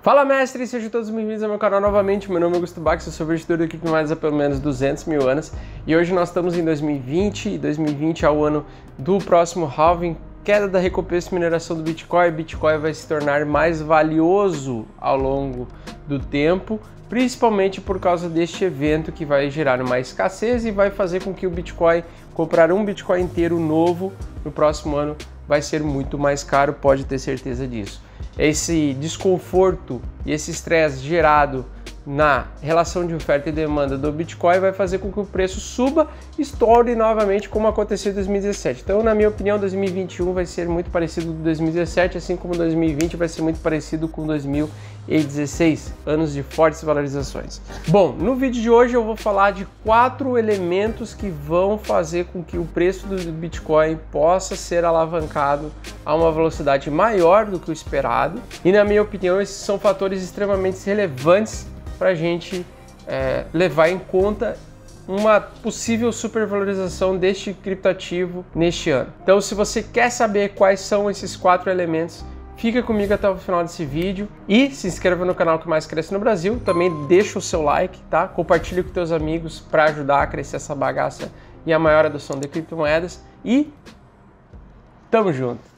Fala mestre, sejam todos bem-vindos ao meu canal novamente. Meu nome é Augusto Bax, eu sou investidor da criptomoedas há pelo menos 200 mil anos e hoje nós estamos em 2020 e 2020 é o ano do próximo halving, queda da recompensa de mineração do Bitcoin. Bitcoin vai se tornar mais valioso ao longo do tempo, principalmente por causa deste evento que vai gerar uma escassez e vai fazer com que o Bitcoin, comprar um Bitcoin inteiro novo no próximo ano vai ser muito mais caro, pode ter certeza disso. Esse desconforto e esse estresse gerado na relação de oferta e demanda do Bitcoin vai fazer com que o preço suba e estoure novamente, como aconteceu em 2017. Então, na minha opinião, 2021 vai ser muito parecido com 2017, assim como 2020 vai ser muito parecido com 2016, anos de fortes valorizações. Bom, no vídeo de hoje eu vou falar de 4 elementos que vão fazer com que o preço do Bitcoin possa ser alavancado a uma velocidade maior do que o esperado. E, na minha opinião, esses são fatores extremamente relevantes para a gente levar em conta uma possível supervalorização deste criptoativo neste ano. Então, se você quer saber quais são esses 4 elementos, fica comigo até o final desse vídeo e se inscreva no canal que mais cresce no Brasil. Também deixa o seu like, tá? Compartilhe com teus amigos para ajudar a crescer essa bagaça e a maior adoção de criptomoedas. E tamo junto!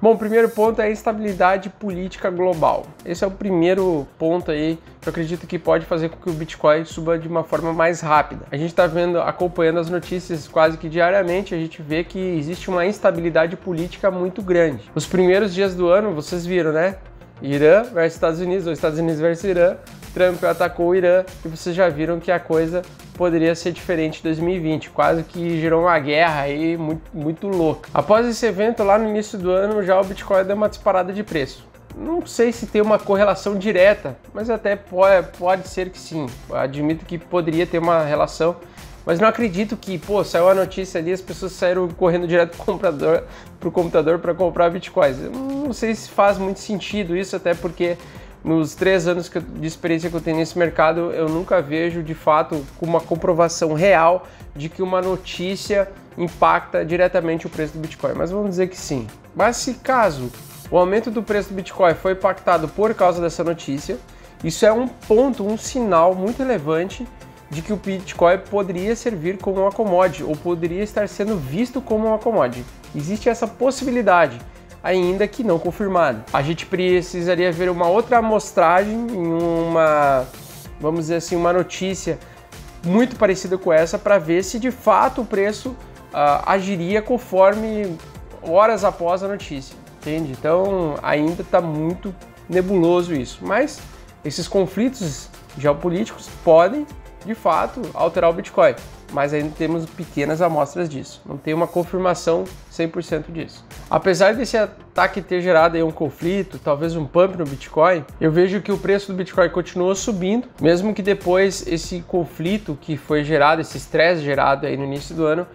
Bom, o primeiro ponto é a instabilidade política global. Esse é o primeiro ponto aí que eu acredito que pode fazer com que o Bitcoin suba de uma forma mais rápida. A gente está acompanhando as notícias quase que diariamente, a gente vê que existe uma instabilidade política muito grande. Os primeiros dias do ano, vocês viram, né? Irã versus Estados Unidos, ou Estados Unidos versus Irã, Trump atacou o Irã e vocês já viram que a coisa poderia ser diferente em 2020, quase que gerou uma guerra aí muito louca. Após esse evento, lá no início do ano, já o Bitcoin deu uma disparada de preço. Não sei se tem uma correlação direta, mas até pode ser que sim. Eu admito que poderia ter uma relação, mas não acredito que, saiu a notícia ali, as pessoas saíram correndo direto pro computador para comprar Bitcoins. Eu não sei se faz muito sentido isso, até porque nos 3 anos de experiência que eu tenho nesse mercado, eu nunca vejo, de fato, uma comprovação real de que uma notícia impacta diretamente o preço do Bitcoin. Mas vamos dizer que sim. Mas se caso o aumento do preço do Bitcoin foi impactado por causa dessa notícia, isso é um ponto, um sinal muito relevante de que o Bitcoin poderia servir como uma commodity ou poderia estar sendo visto como uma commodity. Existe essa possibilidade, ainda que não confirmado. A gente precisaria ver uma outra amostragem em vamos dizer assim, uma notícia muito parecida com essa para ver se de fato o preço agiria conforme horas após a notícia, entende? Então ainda está muito nebuloso isso, mas esses conflitos geopolíticos podem de fato alterar o Bitcoin, mas ainda temos pequenas amostras disso, não tem uma confirmação 100% disso. Apesar desse ataque ter gerado aí um conflito, talvez um pump no Bitcoin, eu vejo que o preço do Bitcoin continua subindo, mesmo que depois esse conflito que foi gerado, esse estresse gerado aí no início do ano,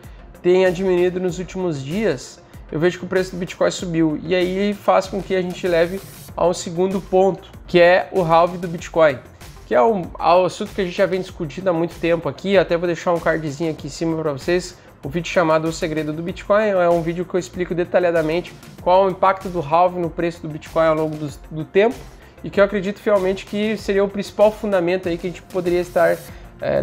tenha diminuído nos últimos dias. Eu vejo que o preço do Bitcoin subiu e aí faz com que a gente leve a um segundo ponto, que é o halving do Bitcoin, que é um assunto que a gente já vem discutindo há muito tempo aqui. Até vou deixar um cardzinho aqui em cima para vocês. O vídeo chamado O Segredo do Bitcoin é um vídeo que eu explico detalhadamente qual é o impacto do halving no preço do Bitcoin ao longo do tempo e que eu acredito fielmente que seria o principal fundamento aí que a gente poderia estar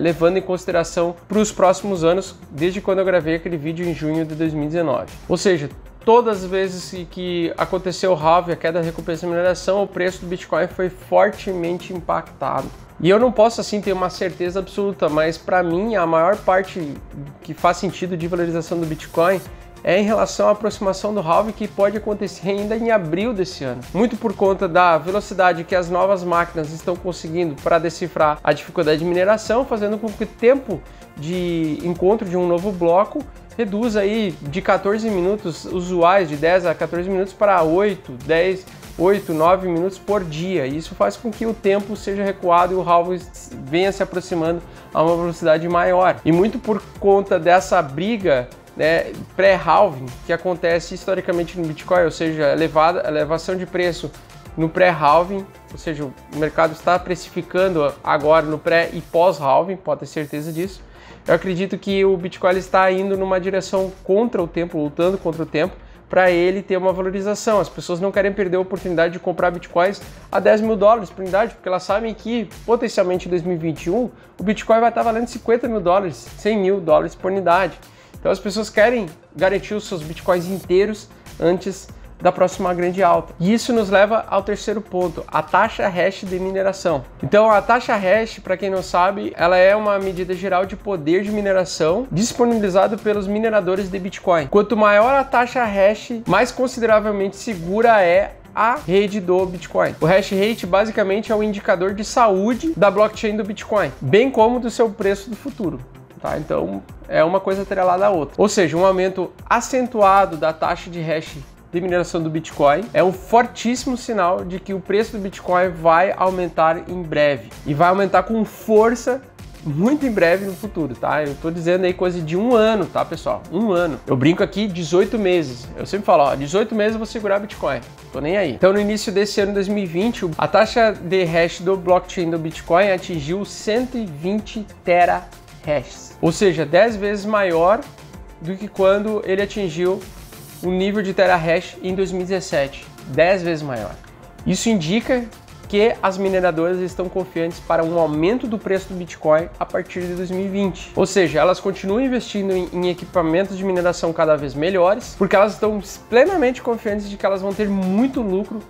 levando em consideração para os próximos anos, desde quando eu gravei aquele vídeo em junho de 2019. Ou seja, todas as vezes que aconteceu o halving, a queda da recompensa de mineração, o preço do Bitcoin foi fortemente impactado. E eu não posso assim ter uma certeza absoluta, mas para mim a maior parte que faz sentido de valorização do Bitcoin é em relação à aproximação do halving, que pode acontecer ainda em abril desse ano. Muito por conta da velocidade que as novas máquinas estão conseguindo para decifrar a dificuldade de mineração, fazendo com que o tempo de encontro de um novo bloco reduz aí de 14 minutos usuais, de 10 a 14 minutos para 8, 9 minutos por dia. Isso faz com que o tempo seja recuado e o halving venha se aproximando a uma velocidade maior. E muito por conta dessa briga pré-halving que acontece historicamente no Bitcoin, ou seja, elevação de preço no pré-halving, ou seja, o mercado está precificando agora no pré e pós-halving, pode ter certeza disso, eu acredito que o Bitcoin está indo numa direção contra o tempo, lutando contra o tempo, para ele ter uma valorização. As pessoas não querem perder a oportunidade de comprar Bitcoins a 10 mil dólares por unidade, porque elas sabem que potencialmente em 2021 o Bitcoin vai estar valendo 50 mil dólares, 100 mil dólares por unidade. Então as pessoas querem garantir os seus Bitcoins inteiros antes da próxima grande alta. E isso nos leva ao terceiro ponto, a taxa hash de mineração. Então a taxa hash, para quem não sabe, ela é uma medida geral de poder de mineração disponibilizado pelos mineradores de Bitcoin. Quanto maior a taxa hash, mais consideravelmente segura é a rede do Bitcoin. O hash rate basicamente é o indicador de saúde da blockchain do Bitcoin, bem como do seu preço do futuro. Tá? Então é uma coisa atrelada à outra. Ou seja, um aumento acentuado da taxa de hash de mineração do Bitcoin é um fortíssimo sinal de que o preço do Bitcoin vai aumentar em breve. E vai aumentar com força muito em breve no futuro, tá? Eu tô dizendo aí coisa de 1 ano, tá, pessoal? 1 ano. Eu brinco aqui 18 meses. Eu sempre falo, ó, 18 meses eu vou segurar Bitcoin. Tô nem aí. Então, no início desse ano 2020, a taxa de hash do blockchain do Bitcoin atingiu 120 terahashes. Ou seja, 10 vezes maior do que quando ele atingiu o nível de terahash em 2017, 10 vezes maior. Isso indica que as mineradoras estão confiantes para um aumento do preço do Bitcoin a partir de 2020. Ou seja, elas continuam investindo em equipamentos de mineração cada vez melhores, porque elas estão plenamente confiantes de que elas vão ter muito lucro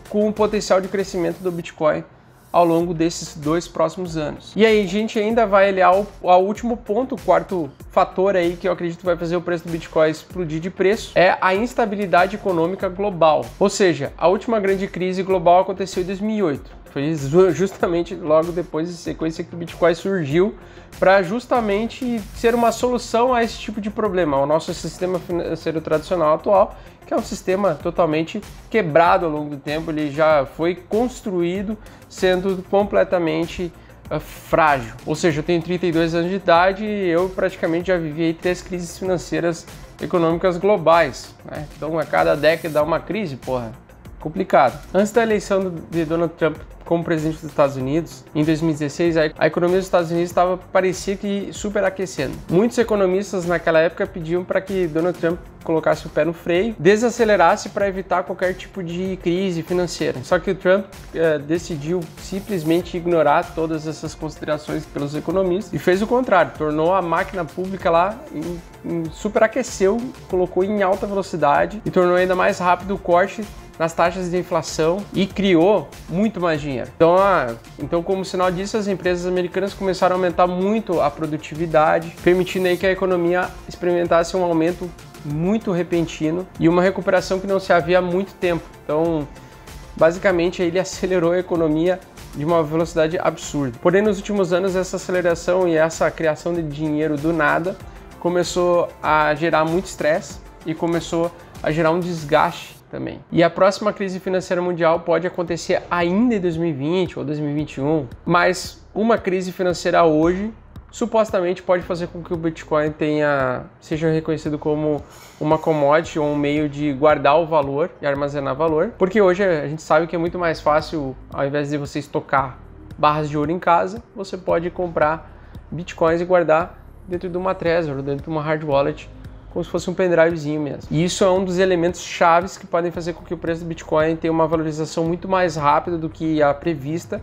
com o potencial de crescimento do Bitcoin ao longo desses 2 próximos anos. E aí, a gente ainda vai olhar ao último ponto, o quarto fator aí que eu acredito vai fazer o preço do Bitcoin explodir de preço, é a instabilidade econômica global. Ou seja, a última grande crise global aconteceu em 2008. Foi justamente logo depois de sequência que o Bitcoin surgiu para justamente ser uma solução a esse tipo de problema, ao nosso sistema financeiro tradicional atual, que é um sistema totalmente quebrado ao longo do tempo. Ele já foi construído sendo completamente frágil. Ou seja, eu tenho 32 anos de idade e eu praticamente já vivi aí 3 crises financeiras econômicas globais, né? Então a cada década dá uma crise, porra, complicado. Antes da eleição de Donald Trump como presidente dos Estados Unidos, em 2016, a economia dos Estados Unidos parecia que superaquecendo. Muitos economistas naquela época pediam para que Donald Trump colocasse o pé no freio, desacelerasse para evitar qualquer tipo de crise financeira. Só que o Trump decidiu simplesmente ignorar todas essas considerações pelos economistas e fez o contrário, tornou a máquina pública lá superaqueceu, colocou em alta velocidade e tornou ainda mais rápido o corte nas taxas de inflação e criou muito mais dinheiro. Então, como sinal disso, as empresas americanas começaram a aumentar muito a produtividade, permitindo aí que a economia experimentasse um aumento muito repentino e uma recuperação que não se havia há muito tempo. Então, basicamente, ele acelerou a economia de uma velocidade absurda. Porém, nos últimos anos, essa aceleração e essa criação de dinheiro do nada começou a gerar muito estresse e começou a gerar um desgaste também. E a próxima crise financeira mundial pode acontecer ainda em 2020 ou 2021, mas uma crise financeira hoje supostamente pode fazer com que o Bitcoin seja reconhecido como uma commodity ou um meio de guardar o valor e armazenar valor, porque hoje a gente sabe que é muito mais fácil, ao invés de você estocar barras de ouro em casa, você pode comprar Bitcoins e guardar dentro de uma Trezor ou dentro de uma hard wallet, como se fosse um pendrivezinho mesmo. E isso é um dos elementos chaves que podem fazer com que o preço do Bitcoin tenha uma valorização muito mais rápida do que a prevista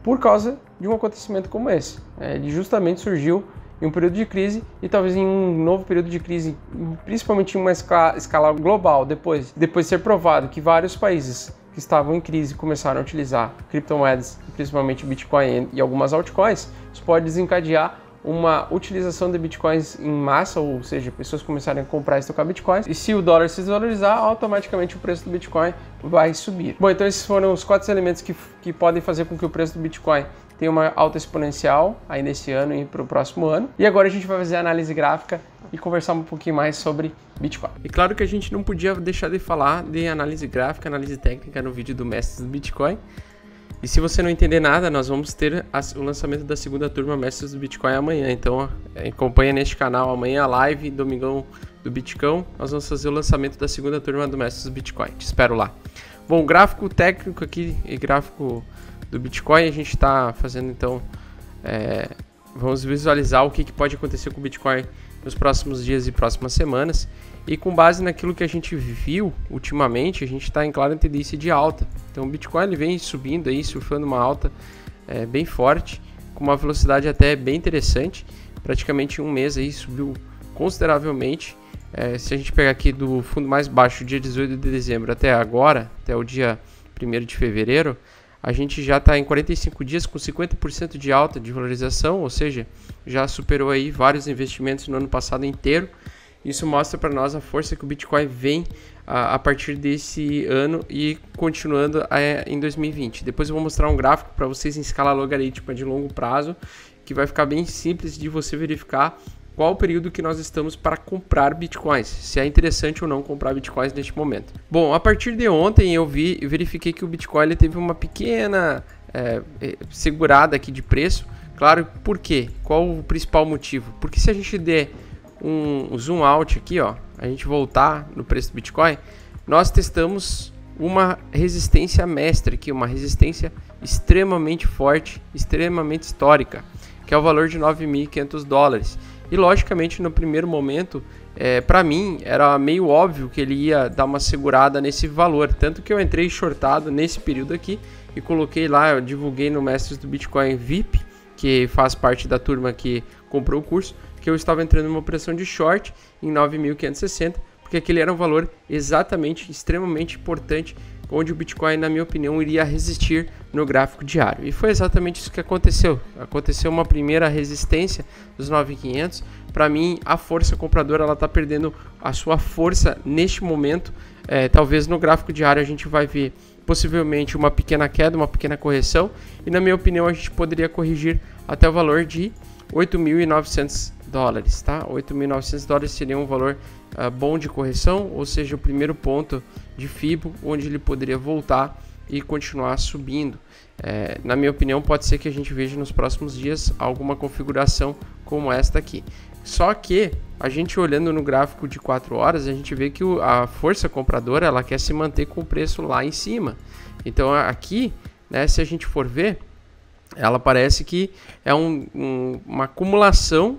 por causa de um acontecimento como esse. Ele justamente surgiu em um período de crise e talvez em um novo período de crise, principalmente em uma escala global, depois de ser provado que vários países que estavam em crise começaram a utilizar criptomoedas, principalmente Bitcoin e algumas altcoins, isso pode desencadear uma utilização de bitcoins em massa, ou seja, pessoas começarem a comprar e estocar bitcoins, e se o dólar se desvalorizar, automaticamente o preço do Bitcoin vai subir. Bom, então esses foram os 4 elementos que podem fazer com que o preço do Bitcoin tenha uma alta exponencial aí nesse ano e para o próximo ano. E agora a gente vai fazer a análise gráfica e conversar um pouquinho mais sobre Bitcoin. E claro que a gente não podia deixar de falar de análise gráfica, análise técnica no vídeo do Mestres do Bitcoin. E se você não entender nada, nós vamos ter o lançamento da segunda turma Mestres do Bitcoin amanhã. Então acompanha neste canal amanhã, live, domingão do Bitcoin. Nós vamos fazer o lançamento da segunda turma do Mestres do Bitcoin. Te espero lá. Bom, gráfico técnico aqui e gráfico do Bitcoin. A gente está fazendo então Vamos visualizar o que pode acontecer com o Bitcoin nos próximos dias e próximas semanas. E com base naquilo que a gente viu ultimamente, a gente está em clara tendência de alta. Então o Bitcoin ele vem subindo aí, surfando uma alta bem forte, com uma velocidade até bem interessante. Praticamente em um mês aí subiu consideravelmente. Se a gente pegar aqui do fundo mais baixo, dia 18 de dezembro até agora, até o dia 1º de fevereiro, a gente já está em 45 dias com 50% de alta de valorização, ou seja, já superou aí vários investimentos no ano passado inteiro. Isso mostra para nós a força que o Bitcoin vem a partir desse ano e continuando em 2020. Depois eu vou mostrar um gráfico para vocês em escala logarítmica de longo prazo, que vai ficar bem simples de você verificar qual o período que nós estamos para comprar Bitcoins, se é interessante ou não comprar Bitcoins neste momento. Bom, a partir de ontem eu verifiquei que o Bitcoin ele teve uma pequena segurada aqui de preço. Claro, por quê? Qual o principal motivo? Porque se a gente der um zoom out aqui, ó, a gente voltar no preço do Bitcoin, nós testamos uma resistência mestra aqui, uma resistência extremamente forte, extremamente histórica, que é o valor de $9.500. E logicamente no primeiro momento, para mim era meio óbvio que ele ia dar uma segurada nesse valor, tanto que eu entrei shortado nesse período aqui e coloquei lá, eu divulguei no Mestres do Bitcoin VIP, que faz parte da turma que comprou o curso, que eu estava entrando numa operação de short em 9.560, porque aquele era um valor exatamente, extremamente importante, onde o Bitcoin, na minha opinião, iria resistir no gráfico diário. E foi exatamente isso que aconteceu. Aconteceu uma primeira resistência dos 9.500. Para mim, a força compradora ela está perdendo a sua força neste momento. Talvez no gráfico diário a gente vai ver possivelmente uma pequena queda, uma pequena correção. E na minha opinião, a gente poderia corrigir até o valor de $8.900, tá? $8.900 seria um valor bom de correção, ou seja, o primeiro ponto de FIBO, onde ele poderia voltar e continuar subindo. Na minha opinião, pode ser que a gente veja nos próximos dias alguma configuração como esta aqui. Só que a gente olhando no gráfico de 4 horas, a gente vê que a força compradora ela quer se manter com o preço lá em cima. Então aqui, né, se a gente for ver, ela parece que é uma acumulação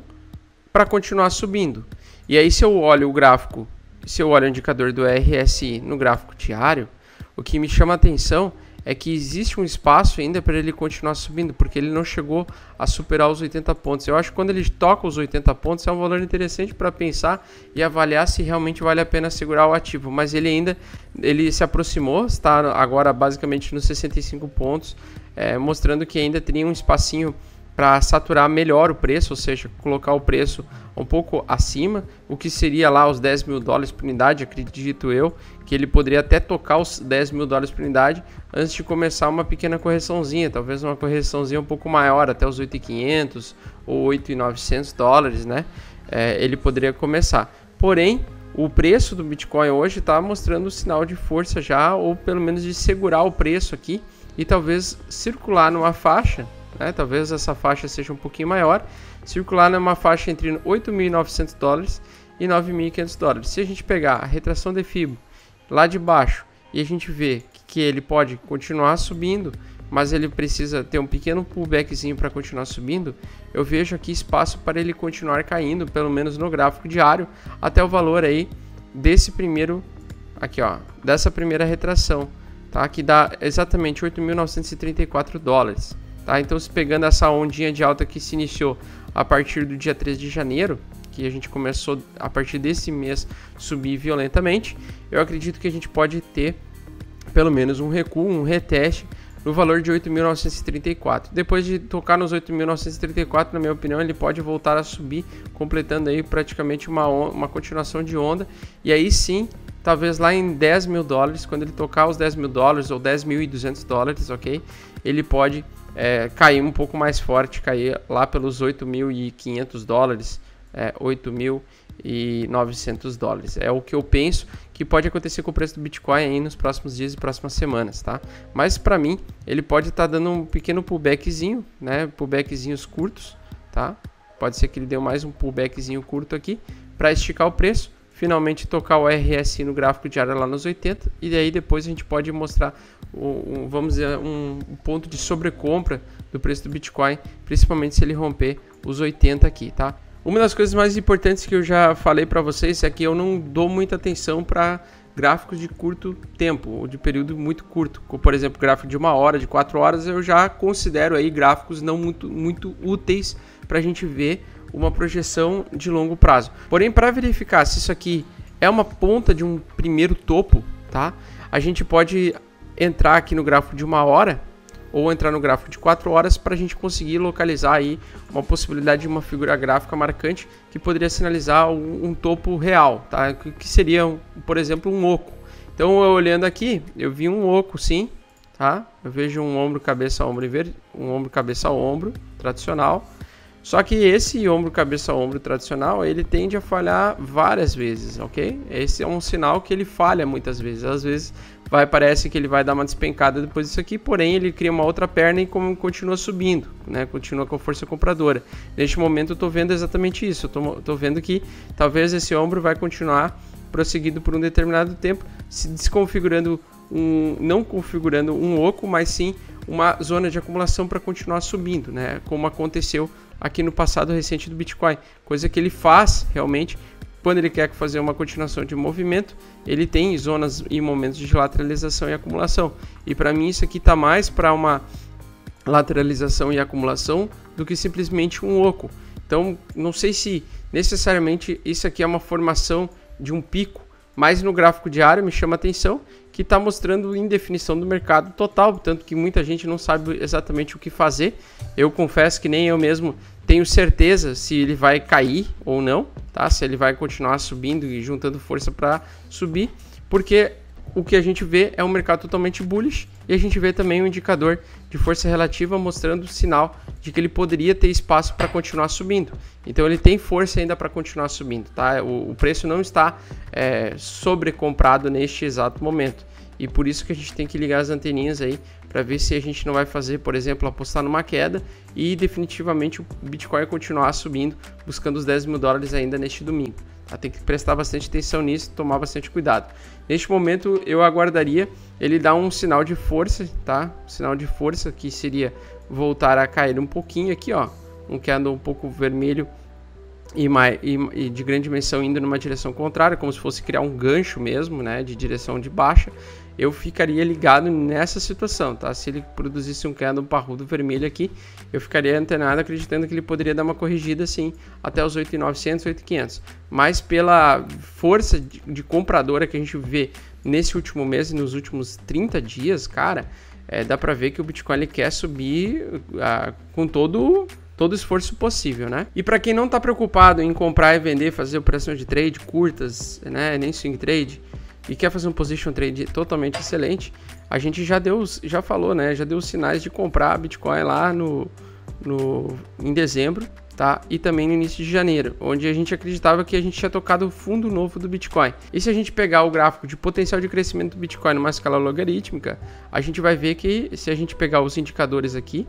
para continuar subindo. E aí se eu olho o gráfico, se eu olho o indicador do RSI no gráfico diário, o que me chama a atenção é que existe um espaço ainda para ele continuar subindo, porque ele não chegou a superar os 80 pontos. Eu acho que quando ele toca os 80 pontos é um valor interessante para pensar e avaliar se realmente vale a pena segurar o ativo, mas ele se aproximou, está agora basicamente nos 65 pontos, mostrando que ainda teria um espacinho para saturar melhor o preço, ou seja, colocar o preço um pouco acima, o que seria lá os $10.000 por unidade, acredito eu, que ele poderia até tocar os $10.000 por unidade antes de começar uma pequena correçãozinha, talvez uma correçãozinha um pouco maior, até os $8.500 ou $8.900, né? Ele poderia começar. Porém, o preço do Bitcoin hoje está mostrando sinal de força já, ou pelo menos de segurar o preço aqui e talvez circular numa faixa, talvez essa faixa seja um pouquinho maior, circular numa faixa entre $8.900 e $9.500. Se a gente pegar a retração de FIBO lá de baixo e a gente vê que ele pode continuar subindo, mas ele precisa ter um pequeno pullbackzinho para continuar subindo, eu vejo aqui espaço para ele continuar caindo, pelo menos no gráfico diário, até o valor aí desse primeiro, aqui ó, dessa primeira retração, tá? Que dá exatamente $8.934. Tá, então, se pegando essa ondinha de alta que se iniciou a partir do dia 3 de janeiro, que a gente começou a partir desse mês subir violentamente, eu acredito que a gente pode ter pelo menos um recuo, um reteste no valor de 8.934. Depois de tocar nos 8.934, na minha opinião, ele pode voltar a subir, completando aí praticamente uma continuação de onda, e aí sim, talvez lá em $10.000, quando ele tocar os $10.000 ou $10.200, ok? Ele pode cair um pouco mais forte, cair lá pelos $8.500, $8.900. É o que eu penso que pode acontecer com o preço do Bitcoin aí nos próximos dias e próximas semanas, tá? Mas para mim, ele pode estar dando um pequeno pullbackzinho, né? Pullbackzinhos curtos, tá? Pode ser que ele dê mais um pullbackzinho curto aqui para esticar o preço, finalmente tocar o RSI no gráfico diário lá nos 80, e daí depois a gente pode mostrar, vamos dizer, um ponto de sobrecompra do preço do Bitcoin, principalmente se ele romper os 80 aqui, tá? Uma das coisas mais importantes que eu já falei para vocês é que eu não dou muita atenção para gráficos de curto tempo, ou de período muito curto, como por exemplo gráfico de 1 hora, de 4 horas, eu já considero aí gráficos não muito úteis para a gente ver uma projeção de longo prazo. Porém, para verificar se isso aqui é uma ponta de um primeiro topo, tá? A gente pode entrar aqui no gráfico de 1 hora ou entrar no gráfico de 4 horas para a gente conseguir localizar aí uma possibilidade de uma figura gráfica marcante que poderia sinalizar um topo real, tá? Que seria, por exemplo, um oco. Então, eu olhando aqui, eu vi um oco sim, tá? Eu vejo um ombro, cabeça, ombro e um ombro, cabeça, ombro tradicional. Só que esse ombro, cabeça, ombro tradicional, ele tende a falhar várias vezes, ok? Esse é um sinal que ele falha muitas vezes. Às vezes parece que ele vai dar uma despencada depois disso aqui, porém ele cria uma outra perna e continua subindo, né? Continua com força compradora. Neste momento eu estou vendo exatamente isso. Eu tô vendo que talvez esse ombro vai continuar prosseguido por um determinado tempo, se desconfigurando, não configurando um oco, mas sim uma zona de acumulação para continuar subindo, né? Como aconteceu aqui no passado recente do Bitcoin, coisa que ele faz realmente quando ele quer fazer uma continuação de movimento, ele tem zonas e momentos de lateralização e acumulação. E para mim isso aqui está mais para uma lateralização e acumulação do que simplesmente um oco. Então não sei se necessariamente isso aqui é uma formação de um pico, mas no gráfico diário me chama a atenção que está mostrando indefinição do mercado total, tanto que muita gente não sabe exatamente o que fazer. Eu confesso que nem eu mesmo tenho certeza se ele vai cair ou não, tá? Se ele vai continuar subindo e juntando força para subir, porque o que a gente vê é um mercado totalmente bullish e a gente vê também um indicador de força relativa mostrando sinal de que ele poderia ter espaço para continuar subindo. Então ele tem força ainda para continuar subindo, tá? O preço não está sobrecomprado neste exato momento. E por isso que a gente tem que ligar as anteninhas aí para ver se a gente não vai fazer, por exemplo, apostar numa queda e definitivamente o Bitcoin continuar subindo, buscando os 10 mil dólares ainda neste domingo. Tá? Tem que prestar bastante atenção nisso, tomar bastante cuidado. Neste momento eu aguardaria ele dar um sinal de força, tá? Um sinal de força que seria voltar a cair um pouquinho aqui, ó, um candle um pouco vermelho e de grande dimensão indo numa direção contrária, como se fosse criar um gancho mesmo, né, de direção de baixa. Eu ficaria ligado nessa situação, tá? Se ele produzisse um candle parrudo vermelho aqui, eu ficaria antenado acreditando que ele poderia dar uma corrigida assim até os 8.900, 8.500. Mas pela força de compradora que a gente vê nesse último mês e nos últimos 30 dias, cara, dá pra ver que o Bitcoin ele quer subir com todo o esforço possível, né? E para quem não está preocupado em comprar e vender, fazer operações de trade curtas, né, nem swing trade, e quer fazer um position trade totalmente excelente, a gente já falou, né? Já deu os sinais de comprar Bitcoin lá em dezembro, tá? E também no início de janeiro, onde a gente acreditava que a gente tinha tocado o fundo novo do Bitcoin. E se a gente pegar o gráfico de potencial de crescimento do Bitcoin numa escala logarítmica, a gente vai ver que se a gente pegar os indicadores aqui,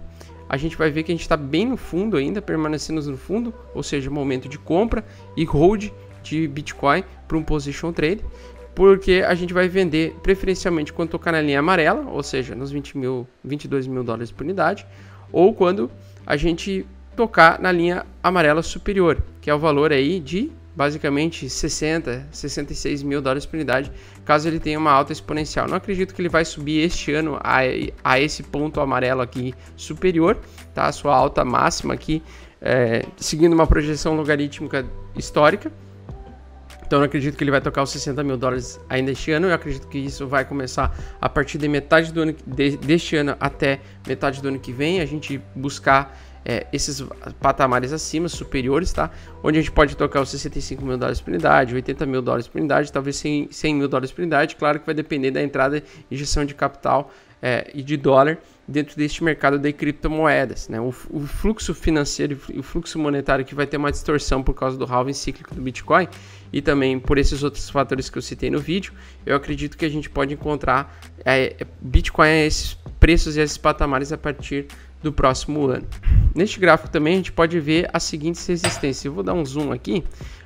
a gente vai ver que a gente está bem no fundo ainda, permanecendo no fundo, ou seja, momento de compra e hold de Bitcoin para um position trade, porque a gente vai vender preferencialmente quando tocar na linha amarela, ou seja, nos 22 mil dólares por unidade, ou quando a gente tocar na linha amarela superior, que é o valor aí de basicamente 66 mil dólares por unidade, caso ele tenha uma alta exponencial. Não acredito que ele vai subir este ano a esse ponto amarelo aqui superior, tá? A sua alta máxima aqui, seguindo uma projeção logarítmica histórica. Então eu acredito que ele vai tocar os 60 mil dólares ainda este ano. Eu acredito que isso vai começar a partir de metade do ano deste ano até metade do ano que vem. A gente buscar esses patamares acima, superiores, tá? Onde a gente pode tocar os 65 mil dólares por unidade, 80 mil dólares por unidade, talvez 100 mil dólares por unidade. Claro que vai depender da entrada e injeção de capital e de dólar dentro deste mercado de criptomoedas, né? O fluxo financeiro e o fluxo monetário que vai ter uma distorção por causa do halving cíclico do Bitcoin e também por esses outros fatores que eu citei no vídeo, eu acredito que a gente pode encontrar Bitcoin a esses preços e esses patamares a partir do próximo ano. Neste gráfico também a gente pode ver as seguintes resistências. Eu vou dar um zoom aqui.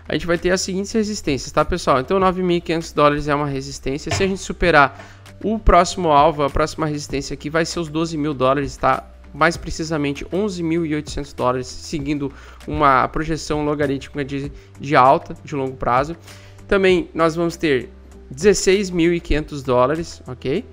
A gente vai ter as seguintes resistências, tá, pessoal? Então 9.500 dólares é uma resistência. Se a gente superar o próximo alvo, a próxima resistência aqui vai ser os 12.000 dólares, tá? Mais precisamente 11.800 dólares, seguindo uma projeção logarítmica de alta de longo prazo. Também nós vamos ter 16.500 dólares, ok?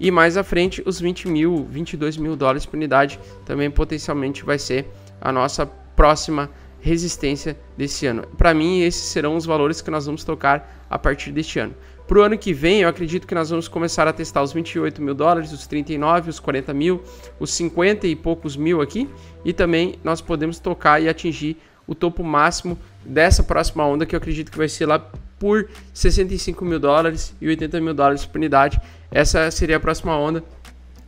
E mais à frente os 22.000 dólares por unidade também potencialmente vai ser a nossa próxima resistência desse ano. Para mim, esses serão os valores que nós vamos tocar a partir deste ano. Para o ano que vem, eu acredito que nós vamos começar a testar os 28.000 dólares, os 39, os 40 mil, os 50 e poucos mil aqui. E também nós podemos tocar e atingir o topo máximo dessa próxima onda, que eu acredito que vai ser lá por 65.000 dólares e 80.000 dólares por unidade. Essa seria a próxima onda,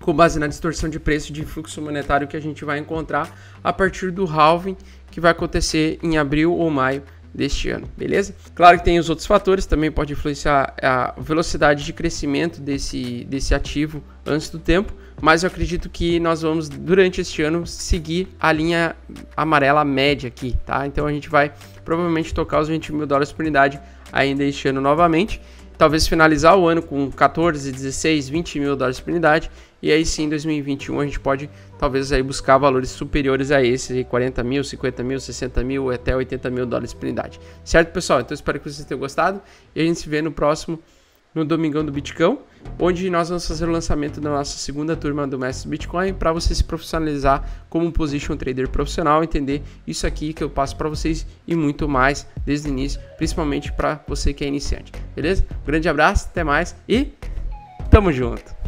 com base na distorção de preço de fluxo monetário que a gente vai encontrar a partir do halving, que vai acontecer em abril ou maio deste ano, beleza? Claro que tem os outros fatores, também pode influenciar a velocidade de crescimento desse ativo antes do tempo, mas eu acredito que nós vamos, durante este ano, seguir a linha amarela média aqui, tá? Então a gente vai provavelmente tocar os 20.000 dólares por unidade ainda este ano novamente, talvez finalizar o ano com 14, 16, 20.000 dólares por unidade, e aí sim, em 2021, a gente pode talvez aí buscar valores superiores a esses, aí 40 mil, 50 mil, 60 mil, até 80.000 dólares por unidade. Certo, pessoal? Então, espero que vocês tenham gostado, e a gente se vê no Domingão do Bitcão, onde nós vamos fazer o lançamento da nossa segunda turma do Mestre do Bitcoin, para você se profissionalizar como um position trader profissional, entender isso aqui que eu passo para vocês e muito mais desde o início, principalmente para você que é iniciante, beleza? Um grande abraço, até mais e tamo junto!